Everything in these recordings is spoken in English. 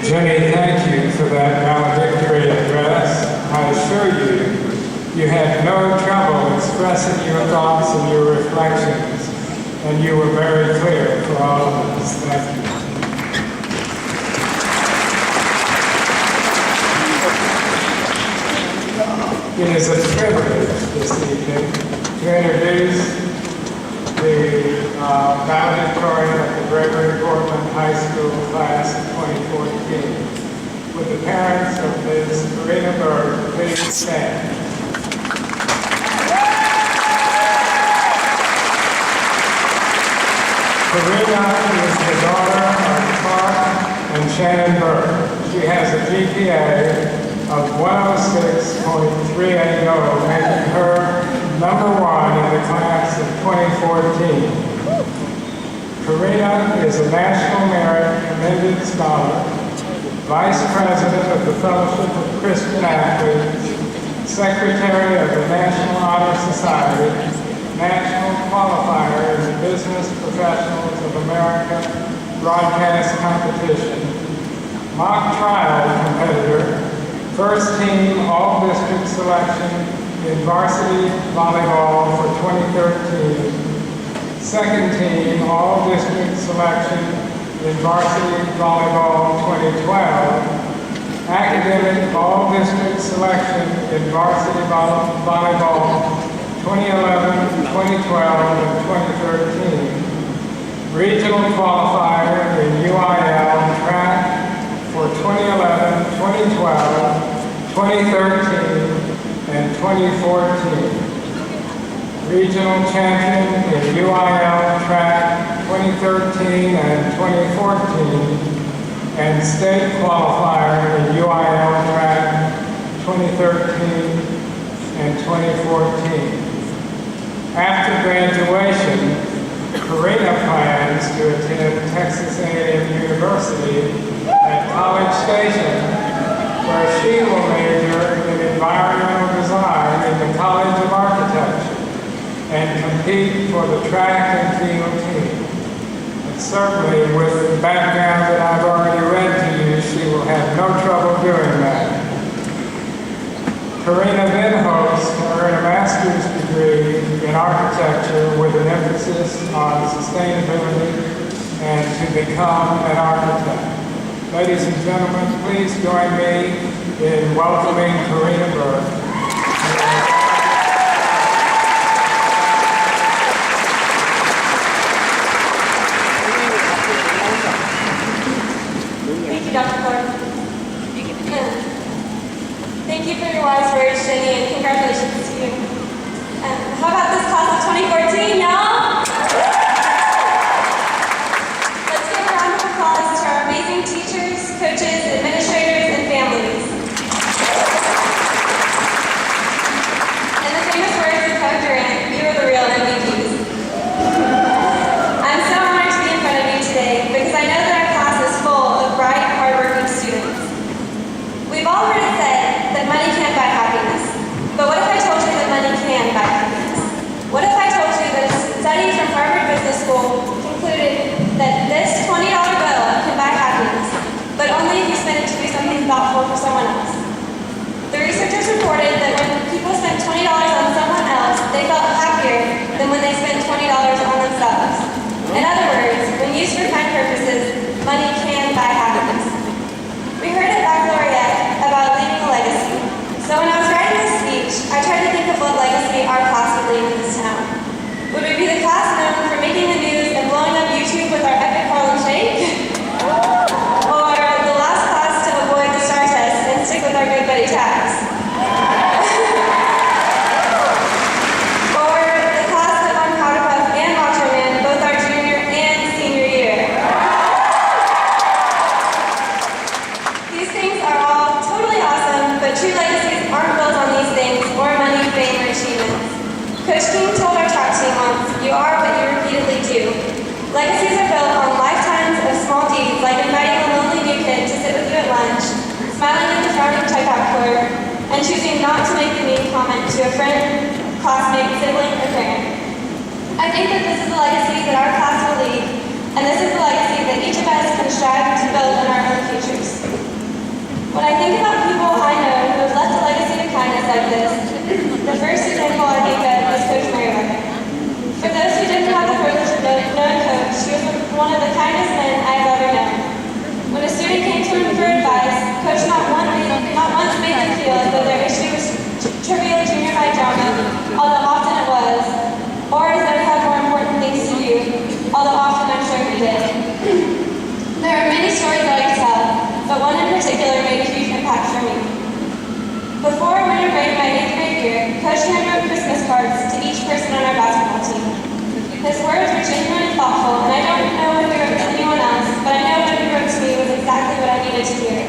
Jenny, thank you for that valedictory address. I assure you, you had no trouble expressing your thoughts and your reflections, and you were very clear for all of us. Thank you. It is a privilege this evening to introduce the valedictorian of the Gregory Portland High School class of 2014. Would the parents of Ms. Karina Berg please stand? Karina is the daughter of Clark and Shannon Berg. She has a GPA of 106.380, making her number one in the class of 2014. Karina is a National Merit Commended Scholar, Vice President of the Fellowship of Christian Athletes, Secretary of the National Honor Society, National Qualifier in the Business Professionals of America Broadcast Competition, mock trial competitor, first team all-district selection in varsity volleyball for 2013, second team all-district selection in varsity volleyball 2012, academic all-district selection in varsity volleyball 2011, 2012, and 2013, regional qualifier in UIL track for 2011, 2012, 2013, and 2014. Regional champion in UIL track 2013 and 2014, and state qualifier in UIL track 2013 and 2014. After graduation, Karina plans to attend Texas A&M University at College Station, where she will major in environmental design in the College of Architecture and compete for the track and field team. And certainly with the background that I've already read to you, she will have no trouble doing that. Karina then hopes to earn a master's degree in architecture with an emphasis on sustainability and to become an architect. Ladies and gentlemen, please join me in welcoming Karina Berg. Thank you, Dr. Clark. Thank you for your wise words, Jenny, and congratulations to you. How about this class of 2014, y'all? Let's give a round of applause to our amazing teachers, coaches, administrators, and families. In the famous words of Coach Durant, you are the real MVPs. I'm so honored to be in front of you today because I know that our class is full of bright, hardworking students. We've all heard it said that money can't buy happiness. But what if I told you that money can buy happiness? What if I told you that a study from Harvard Business School concluded that this $20 bill can buy happiness, but only if you spend it to do something thoughtful for someone else? The researchers reported that when people spent $20 on someone else, they felt happier than when they spent $20 on themselves. In other words, when used for kind purposes, money can buy happiness. We heard at baccalaureate about leaving a legacy. So when I was writing this speech, I tried to think of what legacy our class would leave in this town. Would we be the class known for making the news and blowing up YouTube with our epic Harlem Shake? Or the last class to avoid the STAR test and stick with our good buddy tags? Or the class that won Powder Puff and Macho Man both our junior and senior year? These things are all totally awesome, but true legacies aren't built on these things or money, fame, or achievements. Coach King told our track team once, "You are what you repeatedly do." Legacies are built on lifetimes of small deeds, like inviting a lonely new kid to sit with you at lunch, smiling at the frowning checkout clerk, and choosing not to make a mean comment to a friend, classmate, sibling, or parent. I think that this is the legacy that our class will leave, and this is the legacy that each of us can strive to build in our own futures. Before winter break my 8th grade year, Coach handwrote Christmas cards to each person on our basketball team. His words were genuine and thoughtful, and I don't know what he wrote to anyone else, but I know what he wrote to me was exactly what I needed to hear.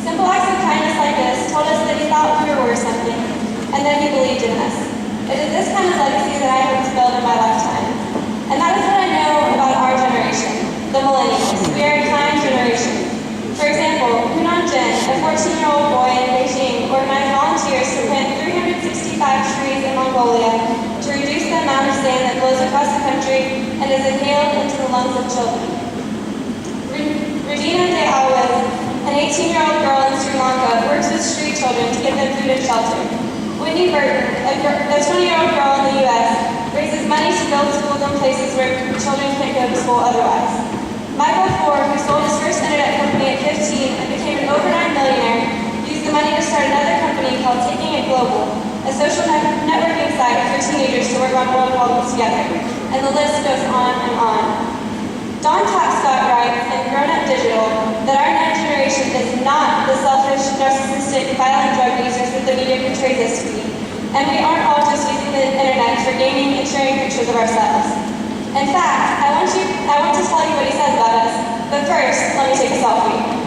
Simple acts of kindness like this told us that he thought we were worth something, and that he believed in us. It is this kind of legacy that I hope to build in my lifetime. And that is what I know about our generation, the millennials. We are a kind generation. For example, Hunan Jin, a 14-year-old boy in Beijing, organized volunteers to plant 365 trees in Mongolia to reduce the amount of sand that blows across the country and is inhaled into the lungs of children. Regina De Alves, an 18-year-old girl in Sri Lanka, works with street children to give them food and shelter. Whitney Burton, a 20-year-old girl in the U.S., raises money to build schools in places where children can't go to school otherwise. Michael Ford, who sold his first internet company at 15 and became an overnight millionaire, used the money to start another company called Taking It Global, a social networking site for teenagers to work on world problems together. And the list goes on and on. Don Tapscott writes in Grown Up Digital that our next generation is not the selfish, narcissistic, violent drug users that the media portrays us to be. And we aren't all just using the internet for gaming and sharing pictures of ourselves. In fact, I want to tell you what he says about us, but first, let me take a selfie.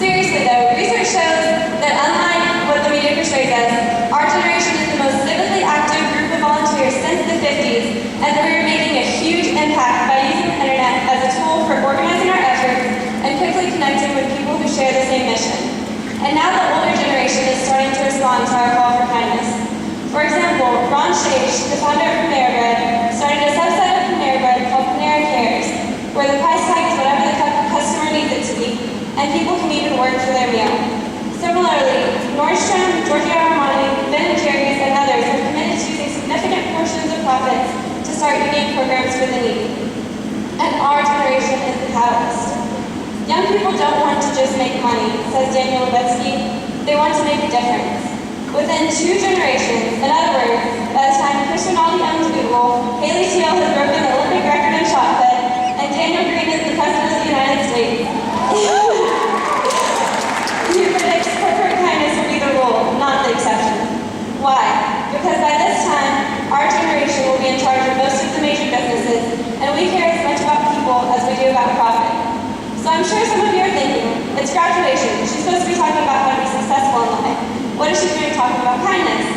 Seriously though, research shows that unlike what the media portrays us, our generation is the most civically active group of volunteers since the 50s, and that we are making a huge impact by using the internet as a tool for organizing our efforts and quickly connecting with people who share the same mission. And now the older generation is starting to respond to our call for kindness. For example, Ron Shaish, the founder of Panera Bread, started a subset of Panera Bread called Panera Cares, where the price tag is whatever the customer needs it to be, and people can even work for their meal. Similarly, Nordstrom, Giorgio Armani, Ben & Jerry's, and others have committed to using significant portions of profits to start unique programs for the needy. And our generation is the catalyst. Young people don't want to just make money, says Daniel Levetsky. They want to make a difference. Within 2 generations, in other words, by the time Chris Rinaldi owns Google, Haley Steele has broken the Olympic record in shot put, and Daniel Green is the President of the United States. He predicts corporate kindness will be the rule, not the exception. Why? Because by this time, our generation will be in charge of most of the major businesses, and we care as much about people as we do about profit. So I'm sure some of you are thinking, it's graduation. She's supposed to be talking about how to be successful in life. What is she doing talking about kindness?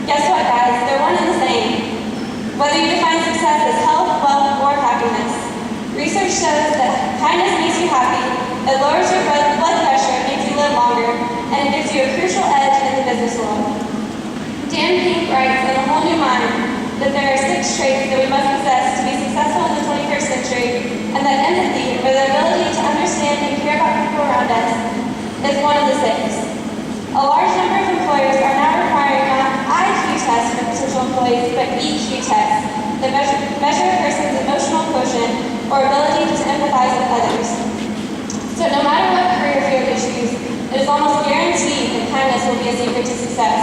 Guess what, guys? They're one and the same. Whether you define success as health, wealth, or happiness, research shows that kindness makes you happy, it lowers your blood pressure, it makes you live longer, and it gives you a crucial edge in the business world. Dan Pink writes in A Whole New Mind that there are 6 traits that we must possess to be successful in the 21st century, and that empathy, or the ability to understand and care about people around us, is one of the 6. A large number of employers are now requiring not IQ tests for potential employees, but EQ tests that measure a person's emotional quotient or ability to empathize with others. So no matter what career field you choose, it is almost guaranteed that kindness will be a secret to success.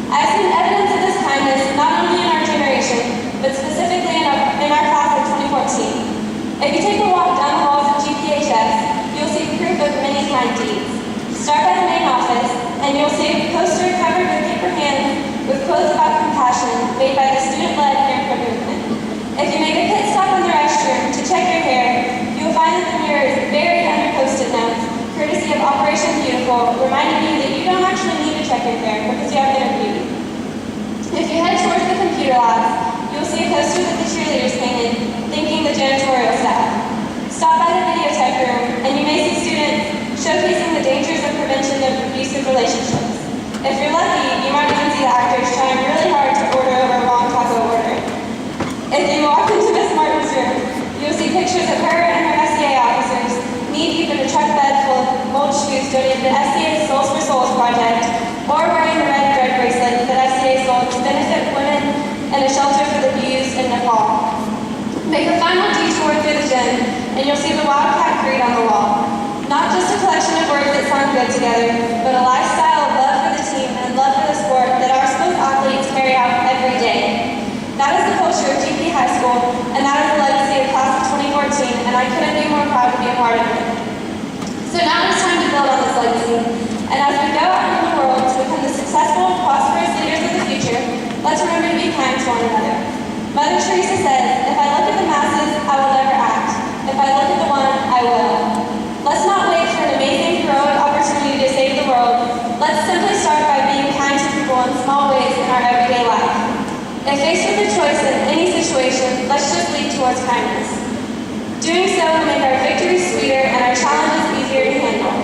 I've seen evidence of this kindness not only in our generation, but specifically in our class of 2014. If you take a walk down the halls of GPHS, you'll see proof of many kind deeds. Start by the main office, and you'll see a poster covered with paper hands with quotes about compassion made by the student-led hair clip movement. If you make a pit stop in the restroom to check your hair, you will find that the mirror is buried under Post-it notes, courtesy of Operation Beautiful, reminding you that you don't actually need to check your hair because you have inner beauty. If you head towards the computer labs, you will see a poster that the cheerleaders painted, thanking the janitorial staff. Stop by the videotape room, and you may see students showcasing the dangers of prevention of abusive relationships. If you're lucky, you might even see the actors trying really hard to order over a wrong taco order. If you walk into Miss Martin's room, you'll see pictures of her and her SCA officers, knee-deep in a truck bed full of old shoes donated to SCA's Souls for Souls project, or wearing the red thread bracelet that SCA sold to benefit women in a shelter for the abused in Nepal. Make a final detour through the gym, and you'll see the Wildcat Creed on sound good together, but a lifestyle of love for the team and love for the sport that our school's athletes carry out every day. That is the culture of GP High School, and that is the legacy of class of 2014, and I couldn't be more proud to be a part of it. So now it's time to build on this legacy, and as we go out into the world to become the successful, prosperous leaders of the future, let's remember to be kind to one another. Mother Teresa says, if I look at the masses, I will never act. If I look at the one, I will. Let's not wait for an amazing, heroic opportunity to save the world. Let's simply start by being kind to people in small ways in our everyday life. If faced with a choice in any situation, let's just lead towards kindness. Doing so will make our victories sweeter and our challenges easier to handle.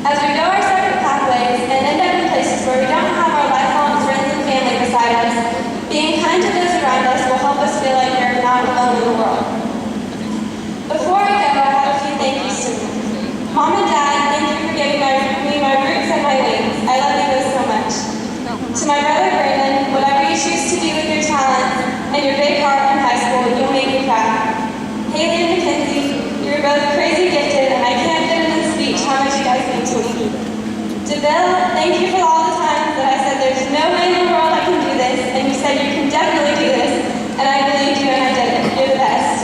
As we go our separate pathways and end up in places where we don't have our lifelong friends and family beside us, being kind to those around us will help us feel like we're not alone in the world. Before I go, I have a few thank yous to me. Mom and Dad, thank you for giving me my roots and my wings. I love you both so much. To my brother Brandon, whatever you choose to do with your talents and your big heart in high school, you'll make me proud. Haley and Mackenzie, you're both crazy gifted, and I can't fit in a speech how much you guys mean to me. To Bill, thank you for all the times that I said there's no way in the world I can do this, and you said you can definitely do this, and I believed you and I did it. You're the best.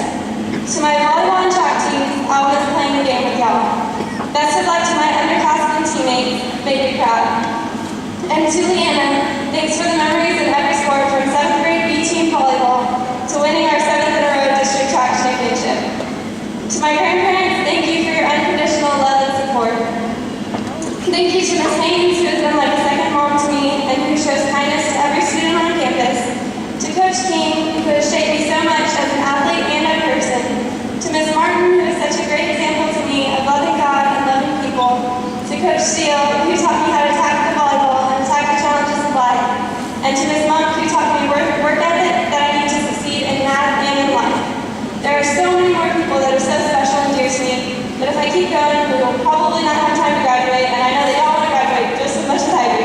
To my volleyball and track teams, I was playing the game with y'all. Best of luck to my underclassmen teammates, make me proud. And to Leanna, thanks for the memories in every sport from 7th grade B team volleyball to winning our 7th in a row district track championship. To my grandparents, thank you for your unconditional love and support. Thank you to Ms. Haynes, who has been like a second mom to me and who shows kindness to every student on campus. To Coach King, who has shaped me so much as an athlete and a person. To Ms. Martin, who is such a great example to me of loving God and loving people. To Coach Steele, who taught me how to tackle the volleyball and attack the challenges of life. And to Ms. Monk, who taught me work ethic that I need to succeed in math and in life. There are so many more people that are so special and dear to me, but if I keep going, we will probably not have time to graduate, and I know that y'all want to graduate just as much as I do.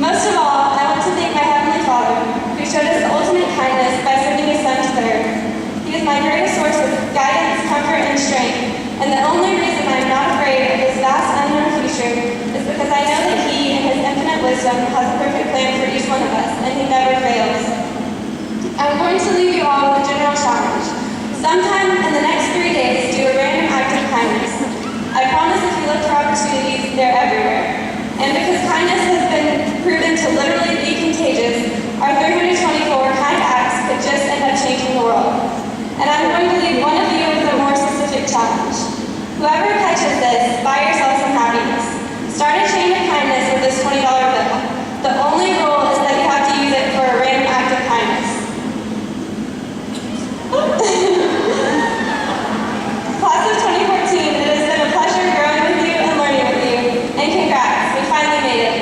Most of all, I want to thank my Heavenly Father, who showed us the ultimate kindness by sending His Son to the earth. He is my greatest source of guidance, comfort, and strength, and the only reason I am not afraid of this vast unknown future is because I know that He, in His infinite wisdom, has a perfect plan for each one of us, and He never fails. I'm going to leave you all with a general challenge. Sometime in the next 3 days, do a random act of kindness. I promise if you look for opportunities, they're everywhere. And because kindness has been proven to literally be contagious, our 324 kind acts could just end up changing the world. And I'm going to leave one of you with a more specific challenge. Whoever catches this, buy yourself some happiness. Start a chain of kindness with this $20 bill. The only rule is that you have to use it for a random act of kindness. Class of 2014, it has been a pleasure growing with you and learning with you. And congrats, we finally made it.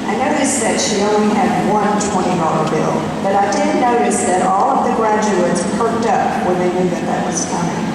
I noticed that she only had one $20 bill, but I did notice that all of the graduates perked up when they knew that that was coming.